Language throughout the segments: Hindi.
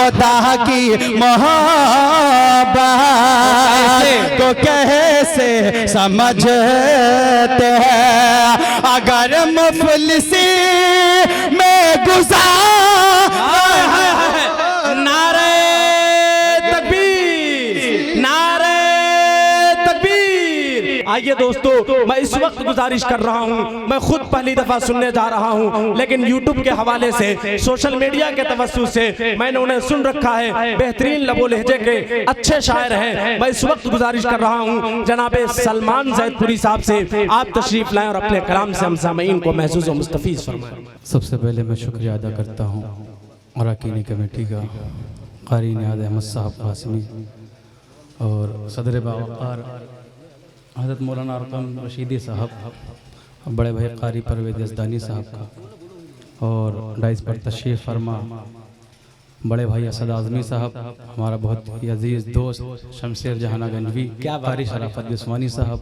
खुदा की मोहब्बत को कैसे समझते हैं। अगर मुफलिसी में गुजार नारे तकबीर, नारे तकबीर। आइए दोस्तों, मैं इस वक्त गुजारिश कर रहा हूं, मैं खुद पहली दफा सुनने जा रहा हूं, लेकिन यूट्यूब के हवाले से, सोशल मीडिया के तवज्जुह से मैंने उन्हें सुन रखा है। बेहतरीन लबो लहजे के अच्छे शायर हैं। मैं इस वक्त गुजारिश कर रहा हूं जनाबे सलमान जैदपुरी साहब से, आप तशरीफ लाएं और अपने कलाम से हम सामीन को महसूस और मुस्तफीज फरमाएं। सबसे पहले मैं शुक्रिया अदा करता हूँ अरकान कमेटी का, क़ारी नियाज़ अहमद साहब कासमी और सदर बावक़ार हज़रत मौलाना अरकम रशीदी साहब, बड़े भाई क़ारी परवेज़ यज़दानी साहब का, और डाइस पर तशरीफ़ फरमा बड़े भाई असद आज़मी साहब, हमारा बहुत ही अजीज़ दोस्त शमशेर जहाना गंजवी, क़ारी शराफत बिस्वानी साहब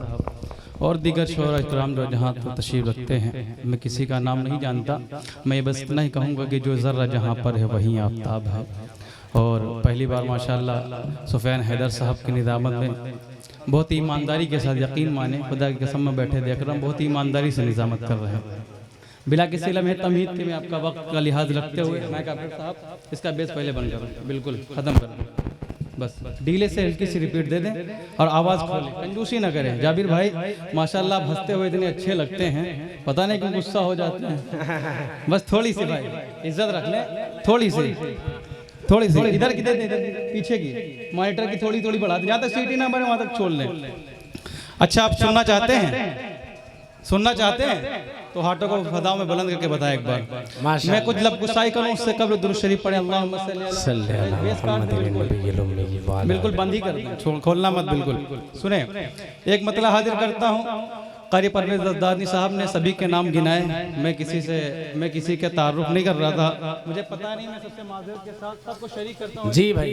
और दीगर शोहरा इकराम जो जहाँ तो तशरीफ़ रखते हैं। मैं किसी का नाम नहीं जानता, मैं बस इतना ही कहूँगा कि जो ज़र्रा जहाँ पर है वहीं आफ्ताब है। और पहली बार माशाअल्लाह सुफ़ैन हैदर साहब की निज़ामत में बहुत ही ईमानदारी के साथ, यकीन माने खुदा की कसम में बैठे देख रहा हूँ, बहुत ही ईमानदारी से निज़ामत कर रहे हैं बिला किसी लम्हे तमहीद के। मैं आपका वक्त का लिहाज रखते हुए मैं काफिर साहब इसका बेस पहले बंद करूँ, बिल्कुल ख़त्म कर दूँ, बस डीले से हल्की सी रिपीट दे दें और आवाज़ खोलें, कंजूसी ना करें। जाबिर भाई माशाल्लाह हंसते हुए इतने अच्छे लगते हैं, पता नहीं क्यों गुस्सा हो जाते हैं। बस थोड़ी सी भाई इज्जत रख लें, थोड़ी सी इधर की पीछे की मॉनिटर की थोड़ी थोड़ी बढ़ा दें, जहाँ तक सीटी ना बने वहाँ तक छोड़ लें। अच्छा, आप सुनना चाहते हैं तो हाथों को फदाओं में बुलंद करके बताएं एक बार। मैं कुछ लब गुस्साई करूं उससे कब्ल दुरूद शरीफ पढ़े, अल्लाहुम्मा सल्ली अला मुहम्मद। बिल्कुल बंद ही कर दें, खोलना मत, बिल्कुल सुने। एक मतलब हाजिर करता हूं, क़ारी परवेज़ यज़दानी साहब ने सभी के नाम गिनाए, मैं किसी के तारुफ नहीं कर रहा था, मुझे पता नहीं, मैं सबसे माज़रत के साथ सबको शरीक करता हूं। जी भाई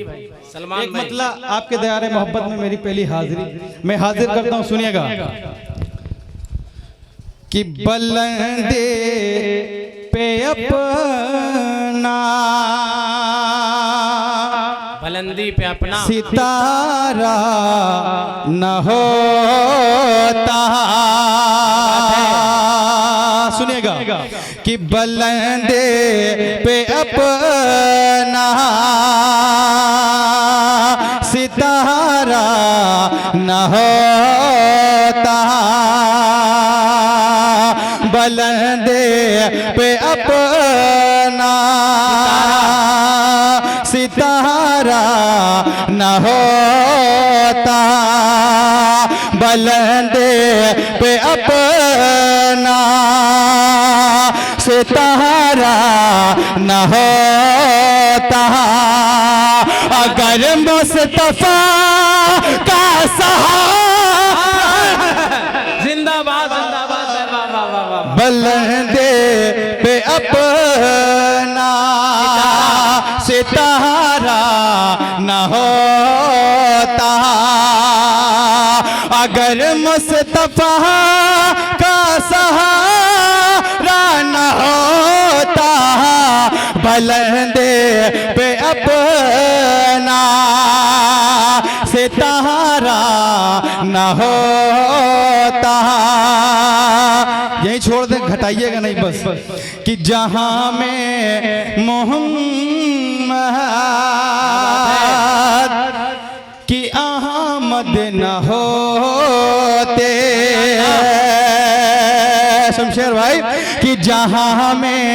सलमान, एक मतलब आपके दयारे मोहब्बत में मेरी पहली हाजिरी मैं हाजिर करता हूं, सुनिएगा कि बुलंदे पे अपना, बुलंदी पे अपना सितारा न होता। सुनिएगा कि बुलंदे पे अपना सितारा न होता, बुलंदे पे अपना सितारा न होता, बुलंदे पे अपना सितारा न होता। अगर मुस्तफा का सहारा, जिंदाबाद जिंदाबाद, बुलंदे पे अपना सितारा न होता। अगर मुस्तफा का सहारा न होता, बुलंदे पे अपना सितारा न होता। यही छोड़ दे, घटाइएगा नहीं बस। कि जहां में मोहम्मद की आमद न होते, शमशेर भाई, कि जहां में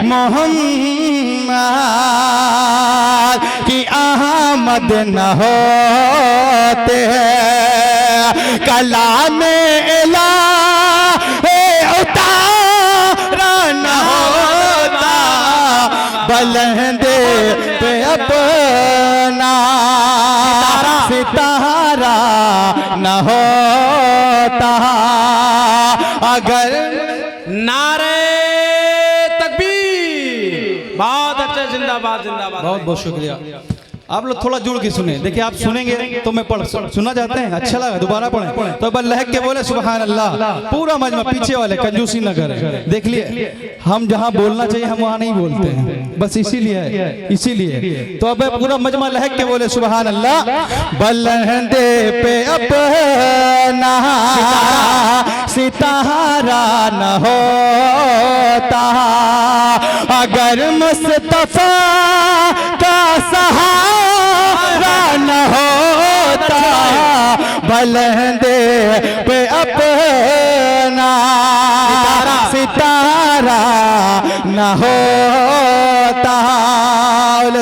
मोहम्मद की आमद न होते, कलाम इलाही उतारा न होता, बुलंदे पे अपना सितारा न होता। अगर नारे तकबीर, बहुत अच्छे, जिंदाबाद जिंदाबाद। बहुत बहुत शुक्रिया। आप लोग थोड़ा जुड़ के सुने। देखिए आप सुनेंगे तो मैं पढ़ सुनना चाहते हैं, अच्छा लगा दोबारा पढ़ें तो बस लहक के बोले सुभान अल्लाह। पूरा मजमा पीछे वाले कंजूसी न करें। देख लिए हम जहाँ बोलना चाहिए हम वहाँ नहीं बोलते हैं, बस इसीलिए तो अब पूरा मजमा लहक के बोले सुभान अल्लाह। बलंदे पे अपना सितारा न होता अगर मुस्तफा का सहारा न होता, बुलंदे पे अपना सितारा न होता।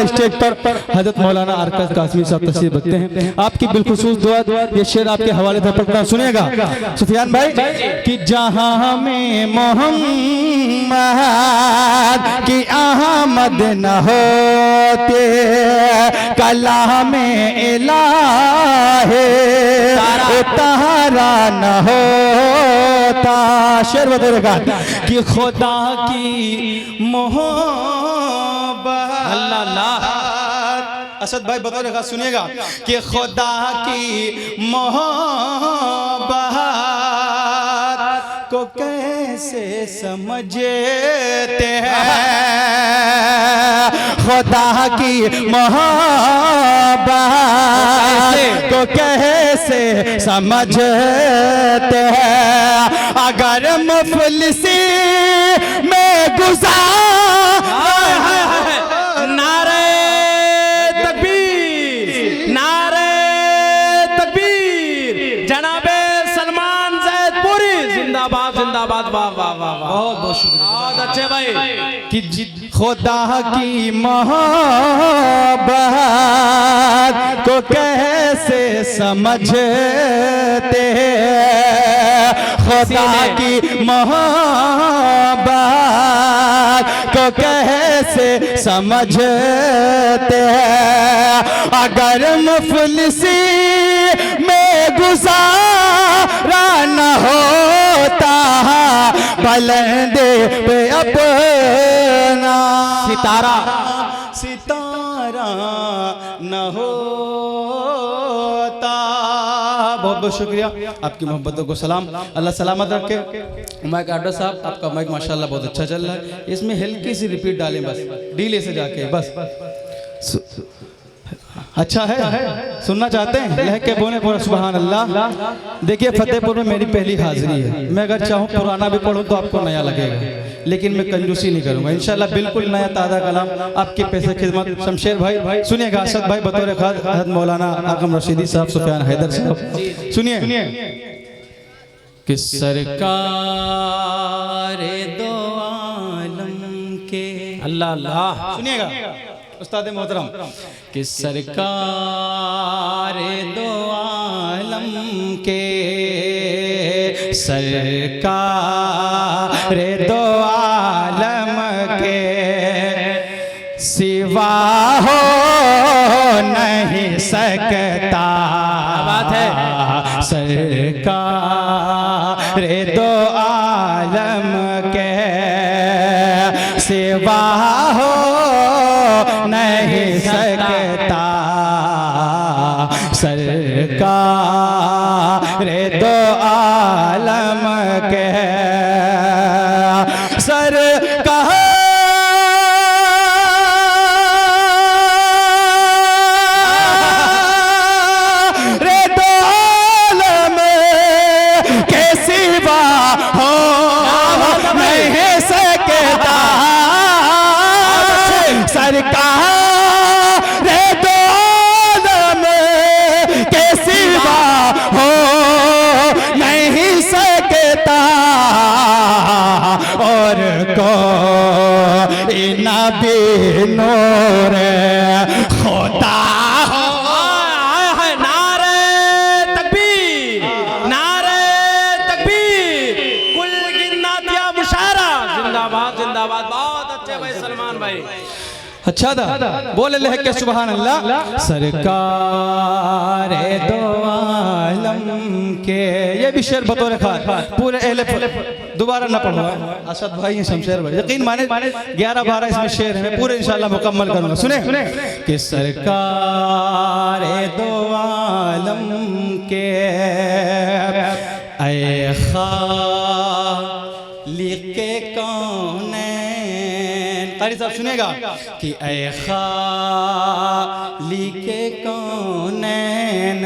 स्टेज पर हजरत मौलाना अरकाज कासमी साहब तशरीफ रखते हैं। आपकी बिलखुसूस दुआ ये शेर आपके हवाले से पढ़ना सुनिएगा सुफियान भाई कि जहां में मोहम्मद की आमद न होते कलाम इलाहे तारा न होता। शेर बतौरेगा कि खुदा की मोहब्बत अल्लाह असद भाई बतौरेगा सुनिएगा कि खुदा की मोहब्बत को कैसे समझते हैं, खुदा की मोहब्बत को कैसे समझते हैं, अगर मुफलिसी में गुजार नारे तकबीर, नारे तकबीर, जनाबे सलमान जैदपुरी जिंदाबाद जिंदाबाद। वाह वाह वाह वाह, बहुत बहुत शुक्रिया, बहुत अच्छे भाई। कि खुदा की मोहब्बत को कैसे समझते हैं, खुदा की मोहब्बत को कैसे समझते हैं, अगर मुफलिसी में गुजारा न होता बुलंदे पे अपना सितारा न होता। बहुत बहुत शुक्रिया, आपकी मोहब्बतों को सलाम, अल्लाह सलामत रखे। माइक आडो साहब आपका माइक माशाल्लाह बहुत अच्छा चल रहा है, इसमें हल्की सी रिपीट डालें बस, डीले से जाके बस। अच्छा है, सुनना चाहते हैं लहके बोले पूरा सुभान अल्लाह। देखिए फतेहपुर में मेरी पहली हाजिरी है, मैं अगर चाहूँ पुराना भी पढ़ूँ तो आपको नया लगेगा, लेकिन मैं कंजूसी नहीं करूँगा इंशाल्लाह, बिल्कुल नया ताज़ा कलाम आपके पैसे खिदमत। शमशेर भाई सुनिएगा, असद भाई बतौर खाद हज़रत मौलाना आकम रशीदी साहब, सुफियान हैदर साहब सुनिए कि सरकार दो आलम के अल्लाह अल्लाह सुनिएगा उस्ताद मोहतरम कि सरकार दो आलम के, सरकार दो आलम के सिवा हो नहीं सकता। बात है सरकार दो आलम के सिवा हो नहीं सकता, सरकार दो आलम के सरकार दो आलम के सिवा हो नहीं सकता, सरकार दो आलम के सिवा हो नहीं सकता, और को नबी नूर खुदा हो। नारे तकबीर, नारे तकबीर, कुल गिन्नातिया मुशारा जिंदाबाद जिंदाबाद। बहुत अच्छे भाई सलमान भाई, अच्छा था, बोले लहके सुभान अल्लाह। सरकार दो आलम के, ये भी शेर बतौर खास पूरे दोबारा ना पढ़वा असद भाई हैं शमशेर भाई यकीन माने 11-12 इसमें शेर है मैं पूरे इंशाल्लाह मुकम्मल करूंगा सुने कि सरकार दो आलम के ऐ खालिक़ कौनैन कारी साहब सुनेगा कि ऐ खालिक़ कौनैन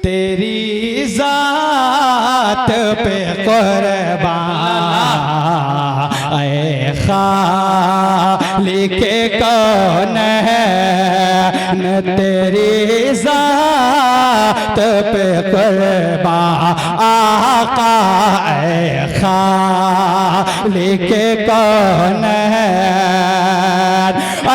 तेरी जात पे कुर्बान ऐ खालिक़ कौनैन तेरी जात पे कुर्बान आका ऐ खालिक़ कौनैन ऐ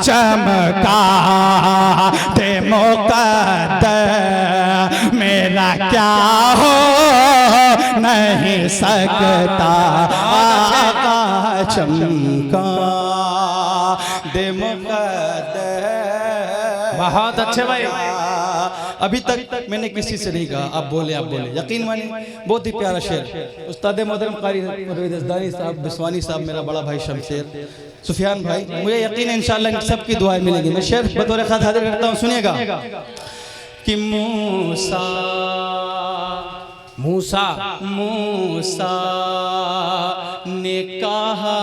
चमका दे मुक़द्दर मेरा क्या हो नहीं सकता आका चमका दे मुक़द्दर। बहुत अच्छे भाई। अभी तक मैंने किसी से नहीं कहा, आप बोले यकीन मानिए बहुत ही प्यारा शेर। उस्ताद मोहतरम कारी परवेज़ असदानी साहब, बिस्वानी साहब, मेरा बड़ा भाई शमशेर, सुफियान भाई, मुझे यकीन है इंशाअल्लाह इन सब की दुआएं मिलेंगी। मैं शेर बतौर ख़ास हाजिर करता हूँ, सुनिएगा कि मूसा ने कहा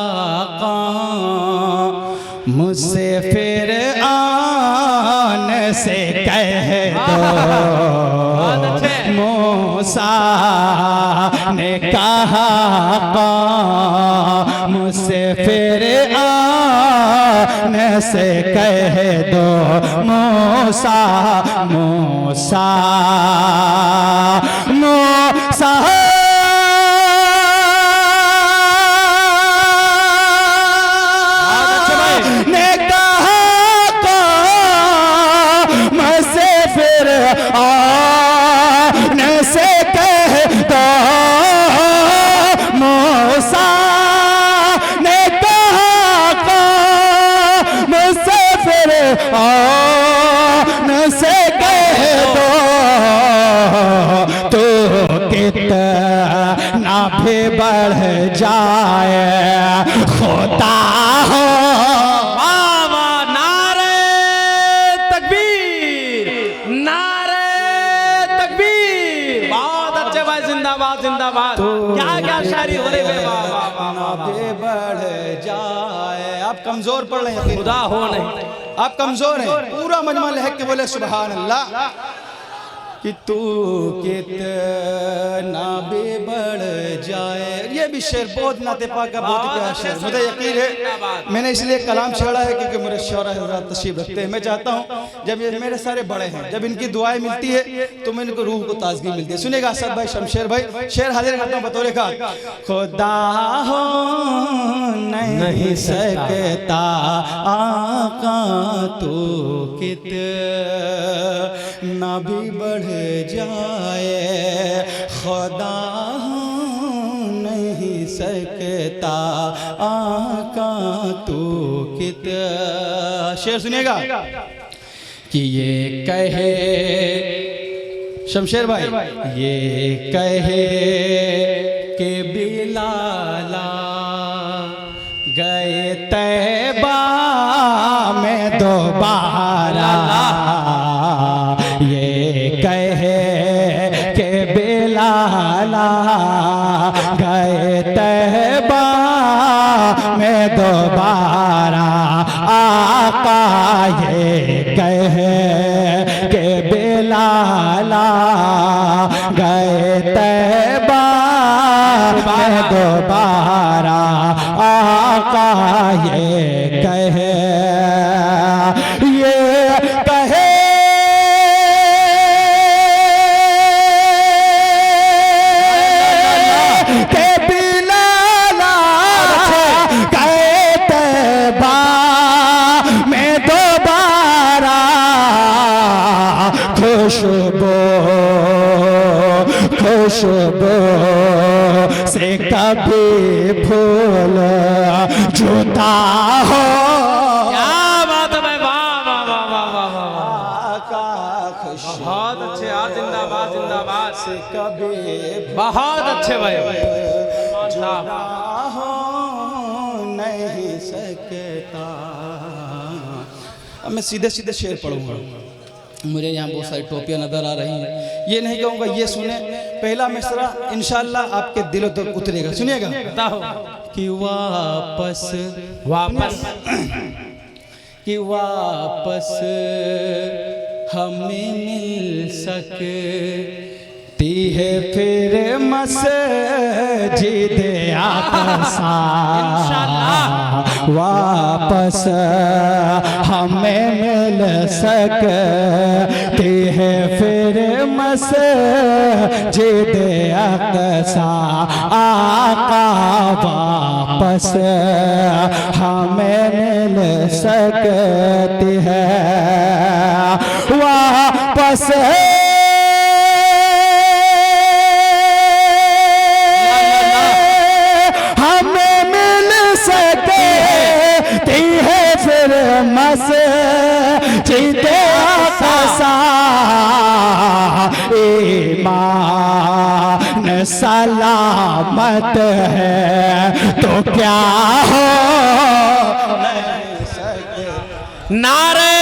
मुझसे फिर आन से कह दो मूसा ने कहा मुझसे फिर आन से कह दो मूसा मूसा मूसा ने कहा मुझसे फिर आन से कह दो मूसा ने कहा मुझसे फिर आन से कह दो तो कितना भी बढ़ जाए खुदा हो। जिंदाबाद क्या शायरी हो रही है। बढ़ जाए आप कमजोर पड़ रहे हैं, खुदा हो नहीं, आप कमजोर हैं। पूरा मजमा लहक के बोले सुभान अल्लाह कि तू कितना भी बढ़ जाए। ये भी शेर बहुत नाते पाक का बहुत प्यारा शेर, मुझे यकीन है मैंने इसलिए कलाम छेड़ा है क्योंकि मेरे शौरा हज़रात तशरीफ रखते हैं। मैं चाहता हूँ जब ये मेरे सारे बड़े हैं, जब इनकी दुआएं मिलती है तो मैं इनको रूह को ताजगी मिलती है। सुनेगा असद भाई, शमशेर भाई, शेर हाजिर करता हूँ बतौर का खुदा हो नहीं सकता आका तू कितना भी बढ़ जाए खुदा नहीं सकता आका तू कितना। शेर सुनिएगा कि ये कहे शमशेर भाई, ये कहे कि बिलाला गए तैबा में दोबारा, ये कहे कि बिलाला गए तैबा में दोबारा आका, ये कहे कि बिलाला गए तैबा में दोबारा आका, ये कहे खुशबू कभी भूल जुदा हो। क्या बात है भाई, वाह वाह वाह वाह वाह वाह वाह, आका खुशी बहुत अच्छे यार, जिंदाबाद जिंदाबाद, से कभी बहुत अच्छे भाई। जुदा हो नहीं सकता। अब मैं सीधे सीधे शेर पढ़ूंगा, मुझे यहाँ बहुत सारी टोपियाँ नजर आ रही हैं, ये नहीं कहूँगा ये सुने। पहला मिसरा इंशाल्लाह आपके दिलों तक उतरेगा, सुनिएगा। कि वापस वापस कि वापस हमें मिल सकती है फिर मस्जिद आक़सा। वापस हमें मिल सकती है फिर मस्जिद आक़सा। आका वापस हमें मिल सकती है, वापस हमें मिल सकती है फिर मस्जिद आक़सा। ईमान सलामत है तो क्या हो नारे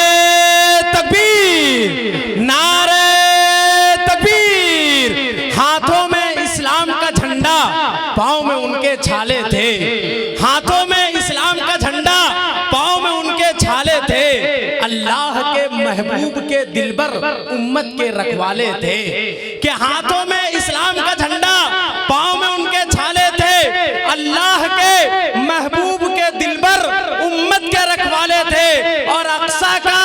तकबीर, नारे तकबीर। हाथों में इस्लाम का झंडा, पाँव में उनके छाले थे। हाथों में इस्लाम का झंडा, पाँव में उनके छाले थे। अल्लाह के महबूब के दिलबर उम्मत के रखवाले थे। कि हाथों में इस्लाम का झंडा, पाँव में उनके छाले थे। अल्लाह के महबूब के दिलबर उम्मत के रखवाले थे। और अक्सा का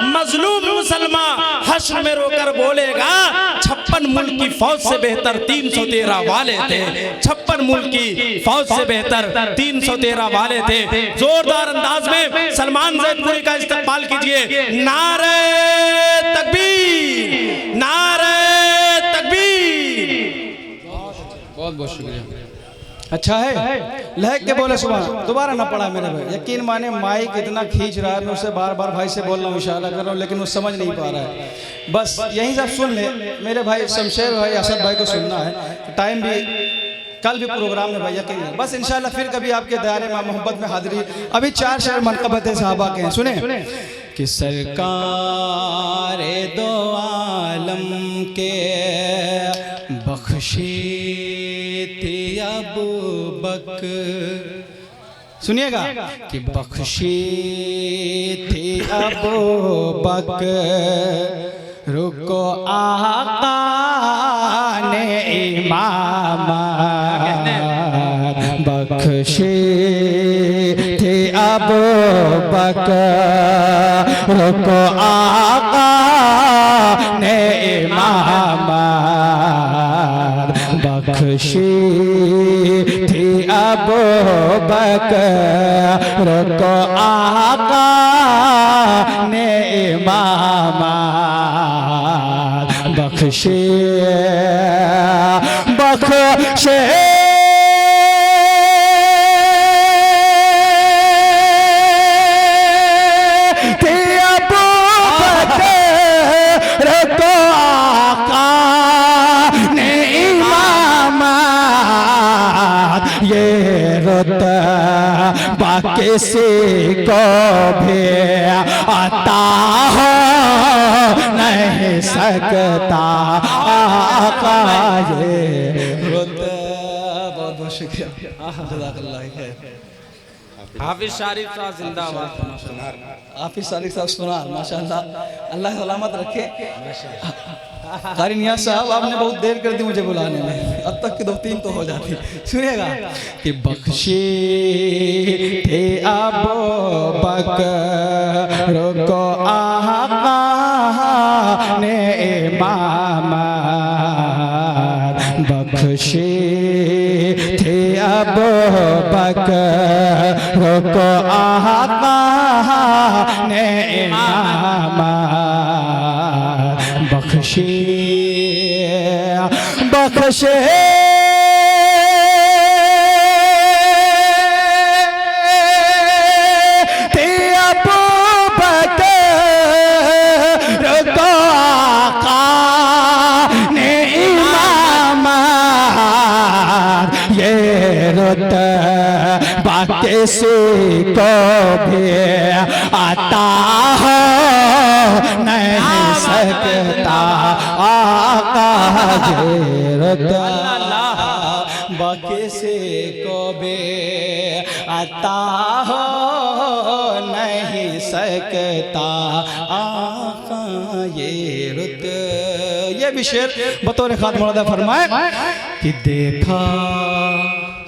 मजलूम मुसलमान हश्र में रोकर बोलेगा, 56 मुल्क की फौज से बेहतर 313 वाले थे। 56 मुल्क की फौज से बेहतर 313 वाले थे। जोरदार अंदाज में सलमान जैदपुरी का इस्तेमाल कीजिए। नारे तकबीर, नारे तकबीर। बहुत बहुत शुक्रिया। अच्छा है, लहक के बोले सुबह। दोबारा ना पड़ा मेरे भाई, यकीन माने माइक इतना खींच रहा है, मैं उससे बार बार भाई से बोल रहा हूँ, इशारा कर रहा हूँ, लेकिन वो समझ नहीं पा रहा है। बस यही सब सुन ले मेरे भाई शमशेर भाई, असद भाई को सुनना है। टाइम भी कल भी प्रोग्राम में भाई, यकीन है। बस इंशाल्लाह फिर कभी आपके दायरे में मोहब्बत में हाजिरी। अभी 4 शेर मनक़बत सहाबा के हैं, सुने। कि सरकार दो आलम के बख्शी थी अबू बकर, सुनिएगा। कि बख्शी थी अबू बकर, रुको आका ने इमाम बख्शी थी अबू बकर, रुको आका ने इमाम बख्शी थी अबू बकर, रुको आका ने इमाम बख्शे बख्शे थे अबू बकर को आका ने इमामत, ये रुतबा किसी को भी अता हो नहीं सकता आका, ये रुतबा। बहुत बहुत शुक्रिया, जज़ाकल्लाह खैर। हाफिज शारिफ साहब जिंदाबाद। हाफिज शारिफ साहब सुनार, माशाअल्लाह, अल्लाह सलामत रखे। कारी नियाज़ साहब, आपने बहुत देर कर दी मुझे बुलाने में, अब तक की 2-3 तो हो जाती। सुनिएगा कि बख्शे थे अबू बकर को आका ने इमामत, बख्शे थे अबू बकर को आका ने इमामत, बख्शे बख्शे किसी को भी आता हो नहीं सकता आका गिरता किसी को भी आता हो नहीं सकता आका ये रुत। ये भी शेर बतौर खाद मौलाना फरमाए कि देखा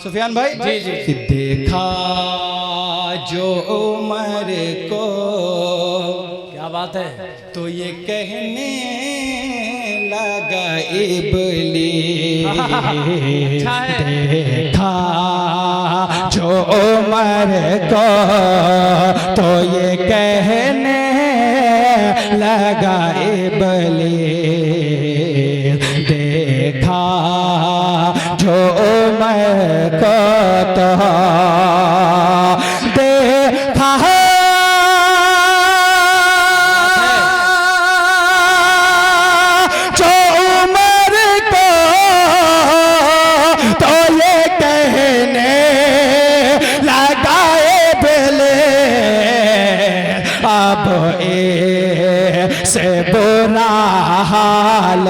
सुफियान भाई जी जी कि देखा जो उमर को, क्या बात है, तो ये कहने लगा इबलीस देखा जो उमर को, तो ये कहने लगा इबलीस देखा जो उमर को, तो देखा जो उमर को, तो ये कहने लगाए बेले अब से बुरा हाल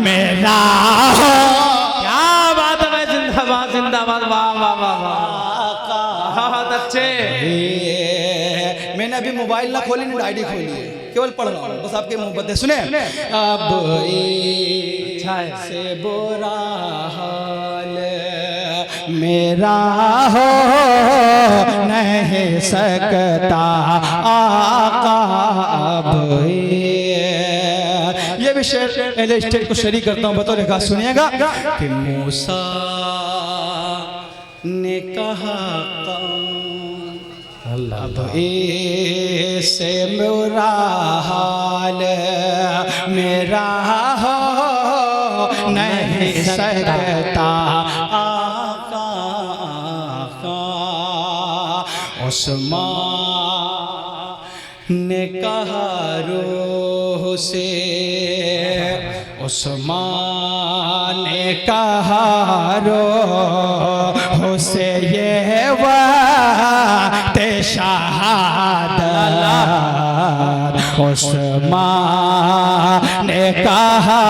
मेरा हो। क्या बात है भाई, जिंदाबाद जिंदाबाद, वाह वाह वाह वाह, बहुत अच्छे। मैंने अभी मोबाइल ना खोली ना आईडी खोली है, केवल पढ़ रहा हूँ बस आपके मोहब्बत है। सुने अब से बुरा हाल मेरा हो नहीं सकता आका अब। ये भी शेर पहले स्टेज को शरीक करता हूँ बतौर खास, सुनिएगा कि मूसा ने कहा अब ऐसे मेरा हाल मेरा हो नहीं सकता आका उस्मान ने कहा रूह से, उस्मान ने कहा रूह से ये वक्त शहादत, उस्मान ने कहा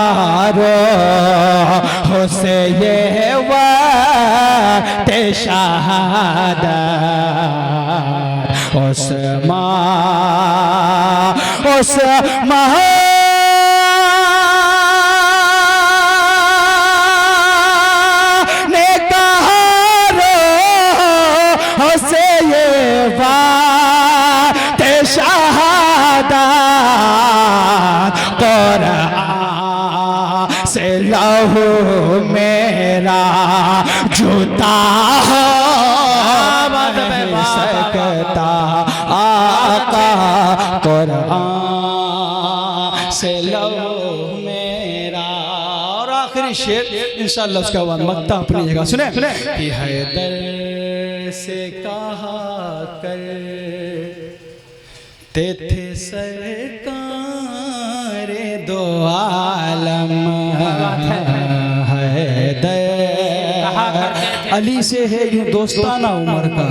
रूह से ये वक्त शहादत, उस्मान ने कहा रूह से ये बात शहादत, कुरान से लहू मेरा जूता हो नहीं सकता आका, कुरान से लहू मेरा। और आखिरी शेर इंशाअल्लाह उसका बाद मक्ता अपनी जगह सुने कि हैदर से कहा कर ते थे सरकार दो आलम हैदर अली से है यूं दोस्ताना उमर का,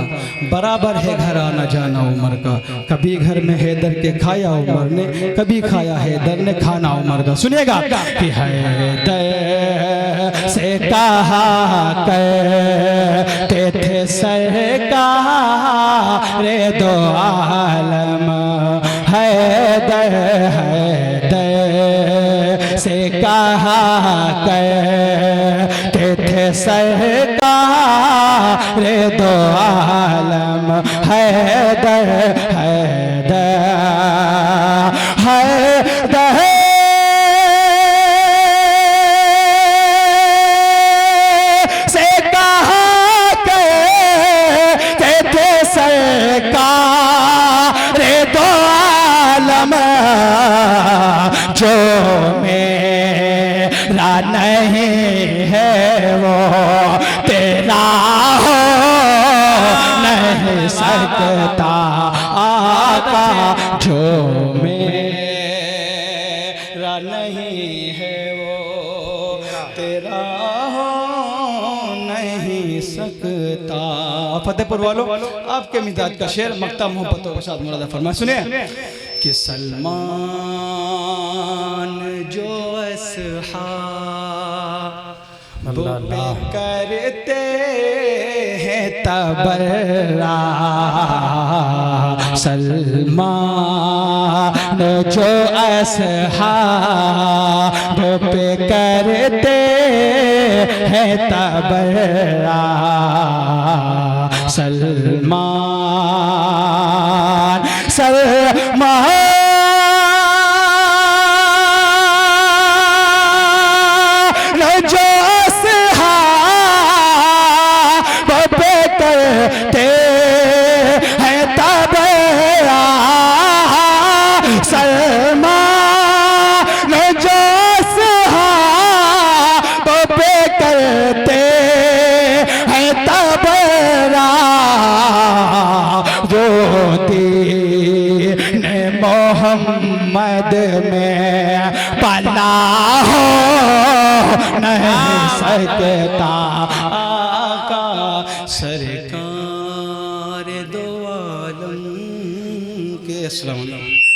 बराबर है घर आना जाना उमर का, कभी घर में हैदर के खाया उमर ने, कभी खाया हैदर ने खाना उमर का। सुनिएगा कि हैदर से कहा करते थे सरकार दो आलम हैदर, हैदर से कहा करते थे सरकार दो आलम हैदर, हैदर हैदर से कहा करते थे सरकार दो आलम जो मेरा नहीं है वो तेरा हो नहीं सकता आका, जो मेरा नहीं है वो तेरा हो नहीं सकता। फतेहपुर वालों, आपके मिजाज का शेर मक्ता मोहब्बतों के साथ मुरादा फरमा सुनिए कि सलमान जो असहाब करते हैं तबर्रा, सलमान जो असहाब पे करते हैं तबर्रा, सलमान सलमान जो असहाब पे करते हैं तबर्रा, सलमान जो असहाब पे करते हैं तबर्रा, वो दीन मोहम्मद में पला हो नहीं सकता आका सरकार दो आलम के। अस्सलाम वालेकुम।